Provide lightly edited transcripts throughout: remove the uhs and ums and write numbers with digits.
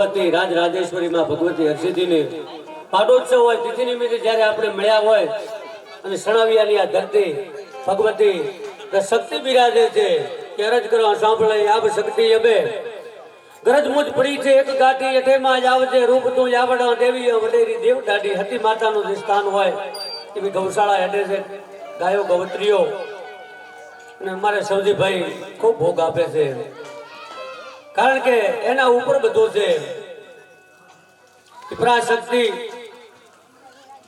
રાજ રાજેશ્વરી માં ભગવતી હરસિદ્ધિની પાટોત્સવ હોય તિથિ નિમિત્તે જ્યારે આપણે મળ્યા હોય અને સણાવિયાની આ ધરતી ભગવતી શક્તિ બિરાજે છે કે અરજ કરો સાંભળે આબ શક્તિ અબે ગરજ મુજ પડી છે એક ગાંઠી એઠેમાં જ આવજે રૂપ તું આવડા દેવી વડેરી દેવ દાઢી હતી માતાનું જે સ્થાન હોય એવી ગૌશાળા હેઠે છે ગાયો ગવત્રીઓ અને અમારે સૌજીભાઈ ખૂબ ભોગ આપે છે કારણ કે એના ઉપર બધું છે પરાશક્તિ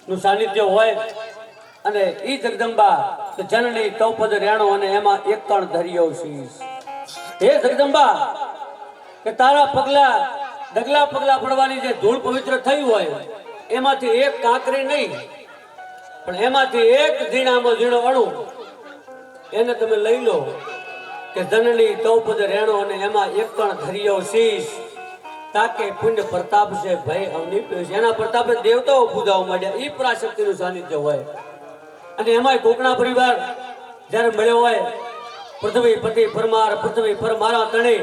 નું સાનિધ્ય હોય અને ઈ જગદંબા જનની તૌપદ રેણો અને એમાં એક કણ ધર્યો શીશ હે જગદંબા કે તારા પગલા ડગલા પગલા પડવાની જે ધૂળ પવિત્ર થઈ હોય એમાંથી એક કાંકરી નહીં પણ એમાંથી એક ઝીણામાં ઝીણો અણુ એને તમે લઈ લો કે જનની તૌપદ રેણો અને એમાં એક કણ ધર્યો શીશ તાકે પુણ્ય પ્રતાપ છે ભય અવની એના પ્રતાપે દેવતાઓ પૂજાવા માંડ્યા ઈ પરાશક્તિનું સાનિધ્ય હોય અને એમાં કોકણા પરિવાર જ્યારે મળ્યો હોય પૃથ્વી પતિ પરમારા તણે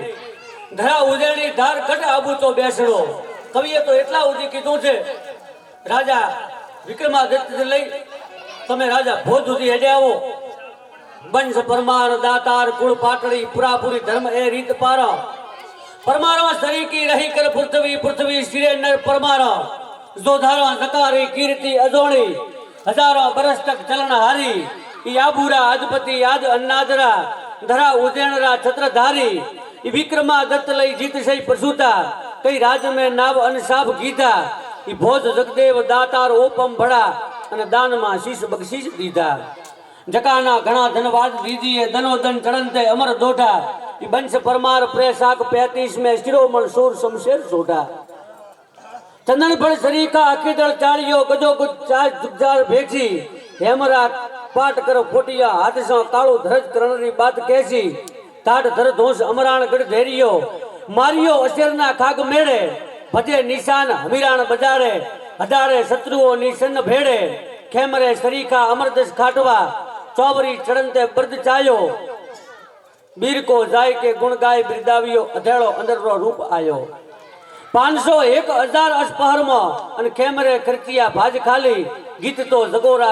ધરા ઉજેણી ધાર કટ આબુ તો બેસણો કવિએ તો એટલા સુધી કીધું છે રાજા વિક્રમાદિત્ય લઈ તમે રાજા ભોજ સુધી હેડે આવો બંશ પરમાર દાતાર કુળ પાટડી પુરાપુરી ધર્મ એ રીત પારા પરમારા સરીકી રહી કર પૃથ્વી શિરે નર પરમારા જોધારા નકારી કીર્તિ અજોણી હજારો બરસ તક ચલન હારી ઈ આબુરા અજપતિ આજ અન્નાદરા ધરા ઉજેણરા છત્રધારી ઈ વિક્રમાદત્ત લઈ જીત સઈ પ્રસૂતા કઈ રાજ મેં નાવ અનસાબ ગીધા ઈ ભોજ જગદેવ દાતાર ઓપમ ભડા અને દાનમાં શીશ બક્ષીશ દીધા જકાના ઘણા ધનવાદ દીજીએ ધનોધન ચડંતે અમર દોઢા ઈ બંશ પરમાર પ્રેસાક 35 में શિરોમણ સૂર શમશેર સોઢા ચંદન ફળ શરીકા અકીદળ ચાળિયો ગજો ગુજ ચાર જુગજાર ભેજી હેમરા પાટ કર ફોટિયા હાથસો કાળું ધરજ કરણરી બાત કેસી તાટ ધર ધોષ અમરાણ ગઢ ધેરિયો મારિયો અશેરના ખાગ મેળે ભજે નિશાન હમીરાણ બજારે હજારે શત્રુઓ નિશન ભેડે ખેમરે શરીકા અમરદશ ખાટવા ચોબરી ચડંતે બર્દ ચાયો બીર કો જાય કે ગુણ ગાય બિરદાવ્યો અધેળો અંદરનો રૂપ આયો 501,000 અસ્પહરમાં અને ખેમરે ખર્ચિયા ભાજ ખાલી ગીત તો જગોરા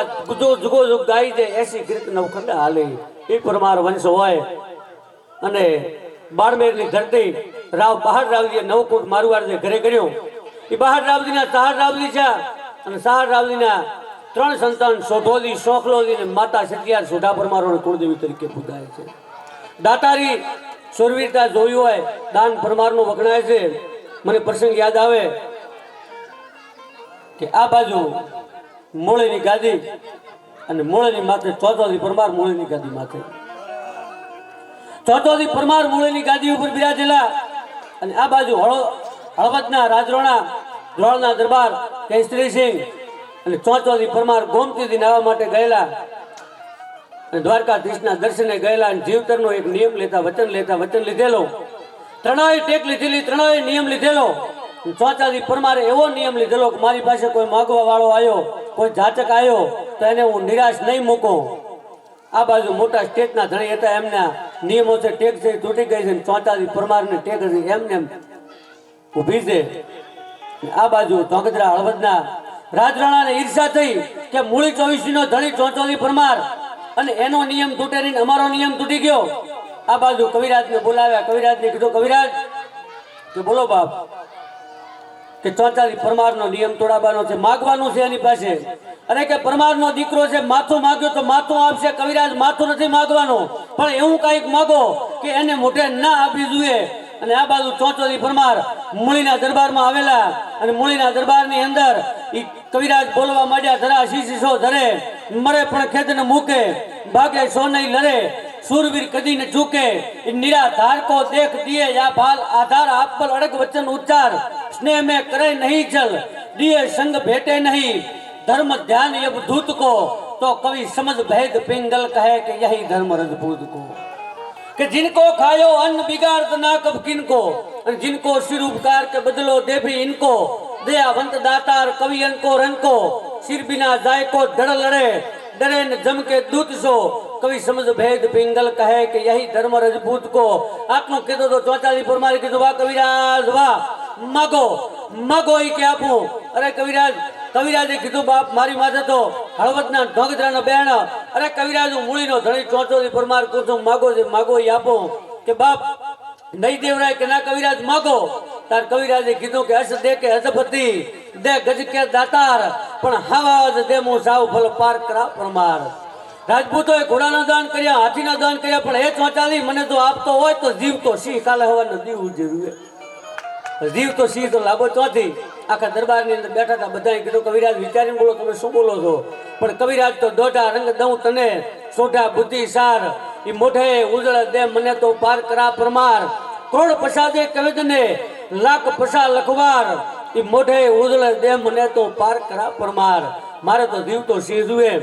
જુગો જુગ ગાઈ દે એસી ગીત નવખંડ હાલી એ પરમાર વંશ હોય અને બાળમેરની ધરતી રાવ બહાર રાવજીએ નવકોટ મારવાડ જે ઘરે કર્યો એ બહાર રાવજીના સહાર રાવજી છે અને સહાર રાવજીના 3 સંતાન સોઢોલી શોખલોલી અને માતા સતિયાર સોઢા પરમારોને કુળદેવી તરીકે પૂજાય છે દાતારી સુરવીરતા જોયું હોય દાન પરમારનું વખણાય છે મને પ્રસંગ યાદ આવે કે આ બાજુ મોળેની ગાદી અને મોળેની માથે ચોથોથી પરમાર મોળેની ગાદી માથે ચોથોથી પરમાર મોળેની ગાદી ઉપર બિરાજેલા અને આ બાજુ હળવદના રાજરોણા ધ્રોળના દરબાર કેસરીસિંહ અને ચોથોથી પરમાર ગોમતીથી નાવા માટે ગયેલા અને દ્વારકાધીશના દર્શને ગયેલા અને જીવતરનો એક નિયમ લેતા વચન લીધેલો ત્રણેય ટેક લીધેલી ત્રણેય નિયમ લીધેલો ચોથાથી પરમારે એવો નિયમ લીધેલો કે મારી પાસે કોઈ માગવા વાળો આવ્યો કોઈ જાચક આવ્યો તો એને હું નિરાશ નહીં મૂકું આ બાજુ મોટા સ્ટેટના ધણી હતા એમના નિયમો છે ટેક છે તૂટી ગઈ છે ચોથાથી પરમારને ટેક છે એમને ઊભી છે આ બાજુ ધોંગધ્રા હળવદના રાજરાણાને ઈર્ષા થઈ કે મૂળી 24 નો ધણી ચોથાથી પરમાર અને એનો નિયમ તૂટે નહીં અમારો નિયમ તૂટી ગયો આ બાજુ કવિરાજને બોલાવ્યા કવિરાજને કીધું કવિરાજ કે બોલો બાપ કે ચોથાથી પરમારનો નિયમ તોડાવવાનો છે માગવાનું છે એની પાસે અરે કે પરમારનો દીકરો છે માથું માગ્યો તો માથું આપશે કવિરાજ માથું નથી માગવાનો પણ એવું કંઈક માગો કે એને મોઢે ના આપી જોઈએ અને આ બાજુ ચોથાથી પરમાર મૂળીના દરબારમાં આવેલા અને મૂળીના દરબારની અંદર ઈ કવિરાજ બોલવા માંડ્યા ધરા શીશો ધરે મરે પણ ખેદ ને મૂકે ભાગે સો નહીં લડે सूरवीर कदी न चूके निराधार को देख दिए या भाल आधार आप पर अड़ग वचन उच्चार स्नेह में करे नहीं चल दिए संग भेटे नहीं धर्म ध्यान ये धूत को तो कवि समझ भेद पिंगल कहे कि यही धर्म रजपूत को कि जिनको खायो अन्न बिगाड़ ना कब किनको जिनको सिर उपकार के बदलो दे भी इनको दयावंत दातार कवि अनको रनको सिर बिना जाय को डर लड़े डरे न जम के दूत सो कवि समझ भेद पिंगल कहे कि यही धर्म रजपूत को आत्म कीधो तो चौचाली परमारी कीधो वाह कविराज वाह માગો માગો ઈ કે આપું. અરે કવિરાજે કીધું બાપ મારી માથે તો હળવદના ઢોંગધરાનો બેણ. અરે કવિરાજ હું મૂળીનો ધણી ચોચોરી પરમાર કુસુમ માગો છે માગો ઈ આપું. કે બાપ નહીં દેવરાય કે ના કવિરાજ માગો. તાર કવિરાજે કીધું કે હસ દે કે હસપતિ દે ગજ કે દાતાર પણ હવા જ દે હું સાવ ફલ પાર કરા પરમાર. રાજપૂતોએ ઘોડાના દાન કર્યા, હાથીના દાન કર્યા, પણ એ ચોચાલી મને જો આપતો હોય તો જીવ તો સિંહ કાલે હવાનો દીવ ઉજ્યું. જીવ તો સિંહ તો લાભો ચોથી. આખા દરબારની અંદર બેઠા હતા બધાએ કીધું કવિરાજ વિચારીને બોલો તમે શું બોલો છો. પણ કવિરાજ તો દોઢા રંગ દઉં તને સોઢા બુદ્ધિ સાર ઈ મોઢે ઉજળ દે મને તો પાર કરા પરમાર. કરોડ પસાદે કવિદને લાખ પસા લખવાર ઈ મોઢે ઉજળ દે મને તો પાર કરા પરમાર. મારે તો જીવ તો સિંહ જુએ.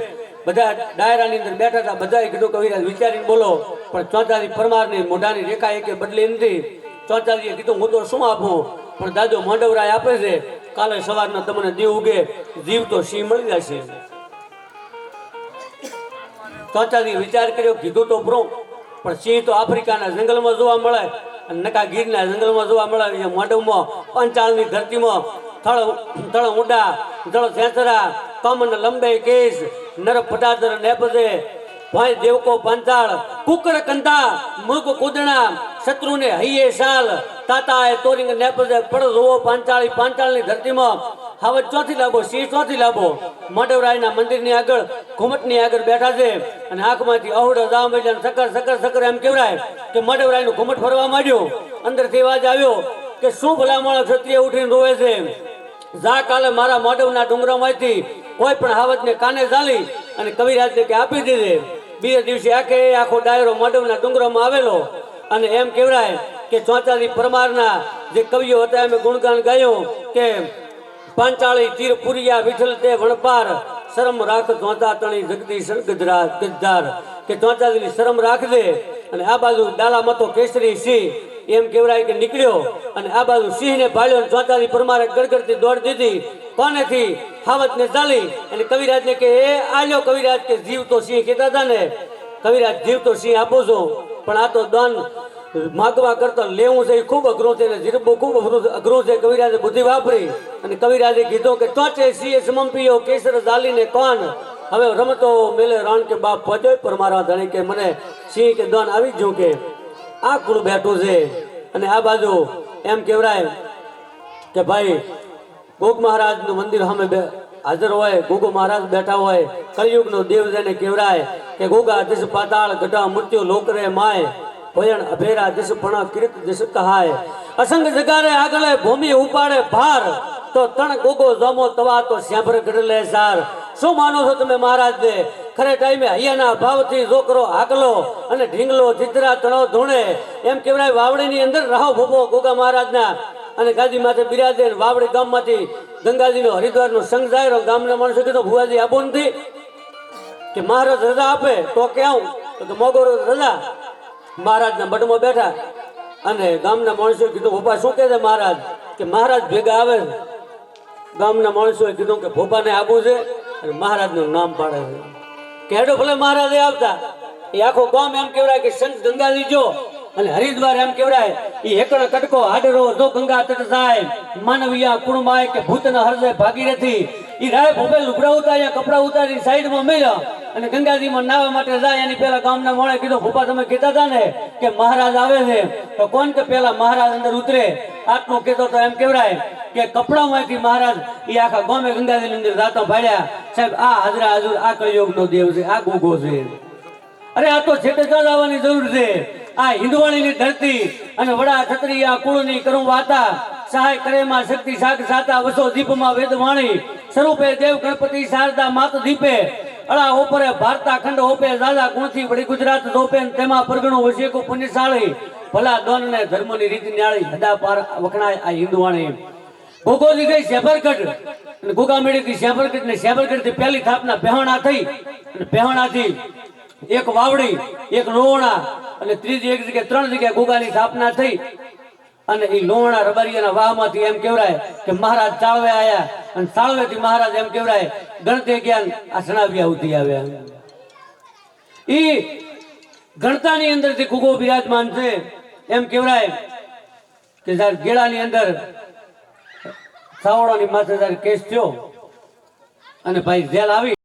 બધા ડાયરાની અંદર બેઠા હતા બધાએ કીધું કવિરાજ વિચારીને બોલો. પણ ચોચાલી પરમારની મોઢાની રેખા એકે બદલી નથી. ચોચાલીએ કીધું હું તો શું આપું, પણ દાદો માંડવરાય આપે છે કાલે સવારના તમને દીવ ઉગે જીવ તો સિંહ મળી જશે. ચોચાલીએ વિચાર કર્યો કીધું તો પ્રો, પણ સિંહ તો આફ્રિકાના જંગલમાં જોવા મળે અને નકા ગીરના જંગલમાં જોવા મળે. માંડવમાં પંચાળની ધરતીમાં થળ ઊંડા જળ સેંસરા કમન લંબે કેસ નર પટાદર નેપજે ભાઈ દેવકો પાંચાળ કુકર કંધા મૃગ કુદણા શત્રુને હૈયે શાલ તાતા એ તોરિંગ નેપજે પડ જોવો પાંચાળની ધરતીમાં હાવજ ચોથી લાભો સિંહ ચોથી લાભો. માંડવરાયના મંદિરની આગળ ઘુમટની આગળ બેઠા છે અને આંખમાંથી અવડ જામ એટલે સકર સકર સકર એમ કહેવાય કે માંડવરાયનું ઘુમટ ફરવા માંડ્યું. અંદરથી અવાજ આવ્યો કે શું ભલામણ ક્ષત્રિય ઉઠીને રોવે છે. જા કાલે મારા માંડવના ડુંગરામાંથી કોઈ પણ હાવજને કાને ઝાલી અને કવિરાજને કે આપી દીધે. બીજે દિવસે આખો ડાયરો માંડવના ડુંગરામાં આવેલો અને એમ કહેવાય કે ચોચાલી પરમારના જે કવિઓ હતા એમ ગુણગાન ગાયું કે પાંચાળી તીરપુરિયા વિઠ્ઠલ તે વણપાર શરમ રાખ ચોચા તણી જગદીશ ગદ્દાર કે ચોચાલી શરમ રાખજે. અને આ બાજુ ડાલા મતો કેસરી સિંહ એમ કહેવાય કે નીકળ્યો અને આ બાજુ સિંહને ભાળ્યો. ચોચાલી પરમારે ગડગડતી દોડ દીધી કોનેથી હાવજને ચાલી અને કવિરાજને કે એ આલ્યો કવિરાજ કે જીવ તો સિંહ કહેતા હતા ને કવિરાજ જીવ તો સિંહ આપો છો, પણ આ તો દાન માગવા કરતા લેવું છે એ ખૂબ અઘરું છે ને જીરબો ખૂબ અઘરું છે. કવિરાજે બુદ્ધિ વાપરી અને કવિરાજે કીધું કે ચોચે સિંહ સમંપીઓ કેસર ઝાલીને કોણ હવે રમતો મેલે રણ કે બાપ પહોંચ્યો પર મારા ધણી કે મને સિંહ કે દાન આવી જ કે આ કુળ બેઠું છે. અને આ બાજુ એમ કહેવાય કે ભાઈ ગોગ મહારાજનું મંદિર સામે હાજર હોય, ગોગો મહારાજ બેઠા હોય, કળિયુગનો દેવ જેને કહેવાય કે ગોગા દિશ પાતાળ ગઢા મૃત્યુ લોકરે માય ભયણ અભેરા દિશ પણ કીર્ત દિશ કહાય અસંગ જગારે આગળ ભૂમિ ઉપાડે ભાર તો તણ ગોગો જોમો તવા તો શ્યાભર ગઢલે સાર. શું માનો છો તમે મહારાજ ને ખરે ટાઈમે હૈયાના ભાવથી જોકરો હાકલો અને ઢીંગલો ચિત્રા તણો ધૂણે એમ કહેવાય. વાવડીની અંદર રહો ભૂપો ગોગા મહારાજના અને ગાદી માથે બિરાજે. વાવડી ગામમાંથી ગંગાજીનો હરિદ્વારનો સંઘ જાય. ગામના માણસો કીધું ભુવાજી આબો નથી કે મહારાજ રજા આપે તો કેવું તો કે મોગો રજા. મહારાજના મઢમાં બેઠા અને ગામના માણસોએ કીધું ભોપા શું કહે છે મહારાજ કે મહારાજ ભેગા આવે. ગામના માણસોએ કીધું કે ભોપાને આબુ છે અને મહારાજનું નામ પાડે છે કે હેડો ભલે મહારાજે આવતા. એ આખો ગામ એમ કહેવાય કે સંત ગંગાજી જો અને હરિદ્વાર એમ કહેવાય એ એકણ કટકો હાડરો જો ગંગા તટ જાય માનવીયા કુણમાય કે ભૂતના હરજે ભાગીરથી ઈ રાય ભોપે લુગડા ઉતાર્યા કપડા ઉતારી સાઈડમાં મેલ્યા અને ગંગાજીમાં નાવા માટે જાય. એની પેલા ગામના મોણે કીધું ભોપા તમે કહેતા હતા ને કે મહારાજ આવે છે તો કોણ કે પેલા મહારાજ અંદર ઉતરે. આટલું કહેતો તો એમ કહેવાય કે કપડામાંથી મહારાજ એ આખા ગામે ગંગાજીની અંદર જાતા ભાડ્યા. સાહેબ આ હાજરા હાજર આ કળિયુગનો દેવ છે, આ ગોગો છે. અરે આ તો છેટે જવાની જરૂર છે. આ હિંદવાણીની ધરતી અને વડા ક્ષત્રિયા કુળની કરું વાતા સહાય કરેમાં શક્તિ શાક સાતા વસો દીપમાં વેદ વાણી સ્વરૂપે દેવ ગણપતિ શારદા માત દીપે અળા ઓપરે ભારતા ખંડ ઓપે દાદા ગુણથી વડી ગુજરાત દોપે તેમાં પરગણું વશેકો પુણ્યશાળી ભલા દોન ને ધર્મની રીતિ ન્યાળી હદા પાર વખણાય આ હિંદવાણી. ગોગોજી ગઈ શેભરગઢ અને ગોગા મેળીથી શેભરગઢ ને શેભરગઢથી પહેલી થાપના પહેણા થઈ અને પહેણાથી એક વાવડી એક લોણા અને ત્રીજી એક જગ્યાએ 3 જગ્યાએ ગોગાની સ્થાપના થઈ. અને એ લોણા રબારીયાના વાહમાંથી એમ કહેવાય કે મહારાજ ચાળવે આયા અને ચાળવેથી મહારાજ એમ કહેવાય ગણતે જ્ઞાન આ સણાવ્યા ઉધી આવ્યા. ઈ ગણતાની અંદરથી ગોગો બિરાજમાન છે. એમ કહેવાય કે જ્યારે ગેળાની અંદર સાવડાની માથે જ્યારે કેસ થયો અને ભાઈ જેલ આવી